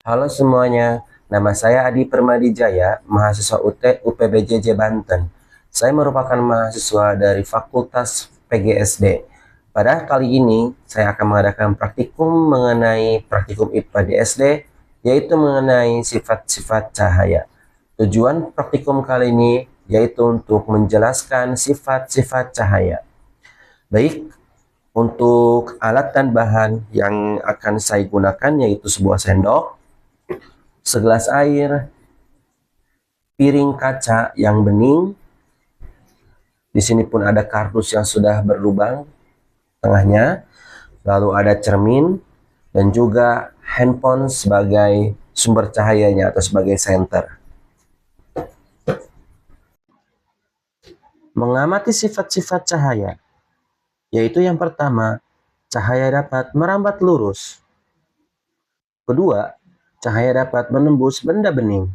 Halo semuanya, nama saya Adi Permadijaya, mahasiswa UPBJJ Banten. Saya merupakan mahasiswa dari Fakultas PGSD. Pada kali ini, saya akan mengadakan praktikum mengenai praktikum IPA di SD, yaitu mengenai sifat-sifat cahaya. Tujuan praktikum kali ini yaitu untuk menjelaskan sifat-sifat cahaya. Baik, untuk alat dan bahan yang akan saya gunakan yaitu sebuah sendok, segelas air, piring kaca yang bening. Di sini pun ada kardus yang sudah berlubang tengahnya, lalu ada cermin dan juga handphone sebagai sumber cahayanya atau sebagai senter. Mengamati sifat-sifat cahaya, yaitu yang pertama, cahaya dapat merambat lurus. Kedua, cahaya dapat menembus benda bening.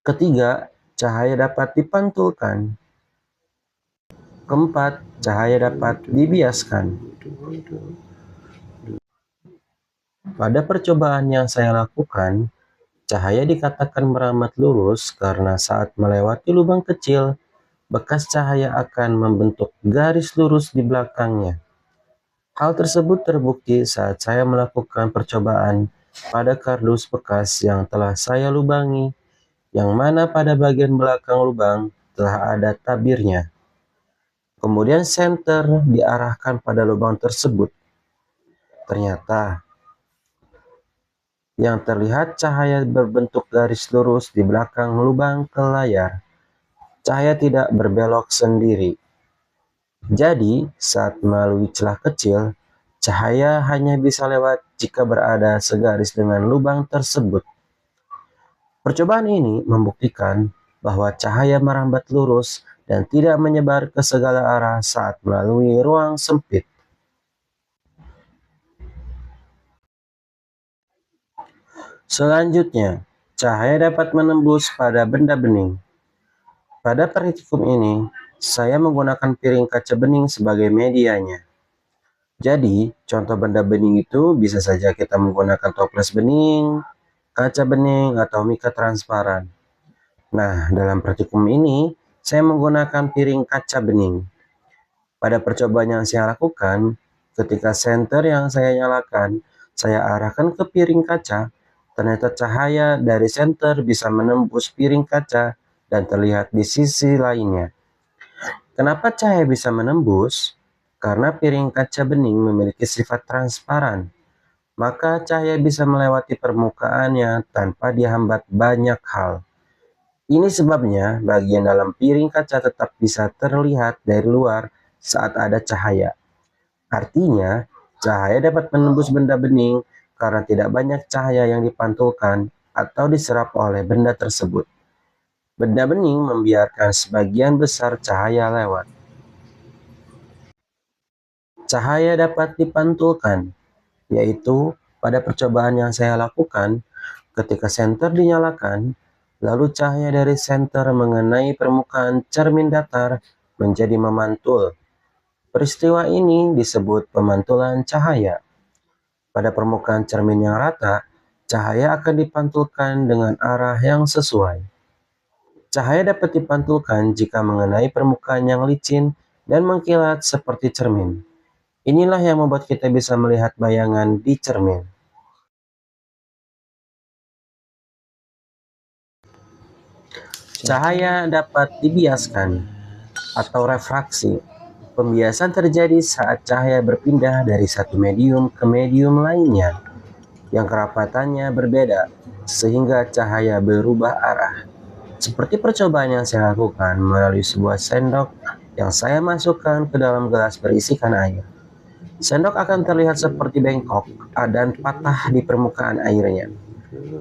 Ketiga, cahaya dapat dipantulkan. Keempat, cahaya dapat dibiaskan. Pada percobaan yang saya lakukan, cahaya dikatakan merambat lurus karena saat melewati lubang kecil, bekas cahaya akan membentuk garis lurus di belakangnya. Hal tersebut terbukti saat saya melakukan percobaan pada kardus bekas yang telah saya lubangi, yang mana pada bagian belakang lubang telah ada tabirnya. Kemudian senter diarahkan pada lubang tersebut. Ternyata yang terlihat cahaya berbentuk garis lurus di belakang lubang ke layar. Cahaya tidak berbelok sendiri. Jadi, saat melalui celah kecil, cahaya hanya bisa lewat jika berada segaris dengan lubang tersebut. Percobaan ini membuktikan bahwa cahaya merambat lurus dan tidak menyebar ke segala arah saat melalui ruang sempit. Selanjutnya, cahaya dapat menembus pada benda bening. Pada praktikum ini, saya menggunakan piring kaca bening sebagai medianya. Jadi, contoh benda bening itu bisa saja kita menggunakan toples bening, kaca bening, atau mika transparan. Nah, dalam praktikum ini, saya menggunakan piring kaca bening. Pada percobaan yang saya lakukan, ketika senter yang saya nyalakan, saya arahkan ke piring kaca, ternyata cahaya dari senter bisa menembus piring kaca dan terlihat di sisi lainnya. Kenapa cahaya bisa menembus? Karena piring kaca bening memiliki sifat transparan, maka cahaya bisa melewati permukaannya tanpa dihambat banyak hal. Ini sebabnya bagian dalam piring kaca tetap bisa terlihat dari luar saat ada cahaya. Artinya, cahaya dapat menembus benda bening karena tidak banyak cahaya yang dipantulkan atau diserap oleh benda tersebut. Benda bening membiarkan sebagian besar cahaya lewat. Cahaya dapat dipantulkan, yaitu pada percobaan yang saya lakukan, ketika senter dinyalakan, lalu cahaya dari senter mengenai permukaan cermin datar menjadi memantul. Peristiwa ini disebut pemantulan cahaya. Pada permukaan cermin yang rata, cahaya akan dipantulkan dengan arah yang sesuai. Cahaya dapat dipantulkan jika mengenai permukaan yang licin dan mengkilat seperti cermin. Inilah yang membuat kita bisa melihat bayangan di cermin. Cahaya dapat dibiaskan atau refraksi. Pembiasan terjadi saat cahaya berpindah dari satu medium ke medium lainnya yang kerapatannya berbeda sehingga cahaya berubah arah. Seperti percobaan yang saya lakukan melalui sebuah sendok yang saya masukkan ke dalam gelas berisikan air. Sendok akan terlihat seperti bengkok dan patah di permukaan airnya.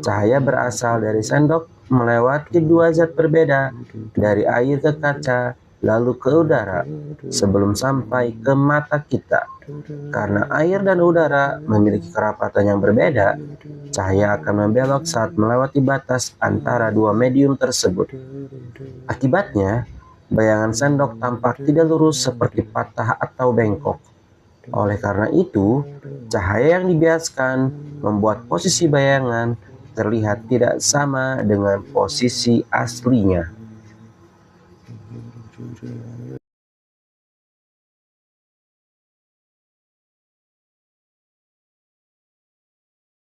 Cahaya berasal dari sendok melewati dua zat berbeda, dari air ke kaca, lalu ke udara, sebelum sampai ke mata kita. Karena air dan udara memiliki kerapatan yang berbeda, cahaya akan membelok saat melewati batas antara dua medium tersebut. Akibatnya, bayangan sendok tampak tidak lurus seperti patah atau bengkok. Oleh karena itu, cahaya yang dibiaskan membuat posisi bayangan terlihat tidak sama dengan posisi aslinya.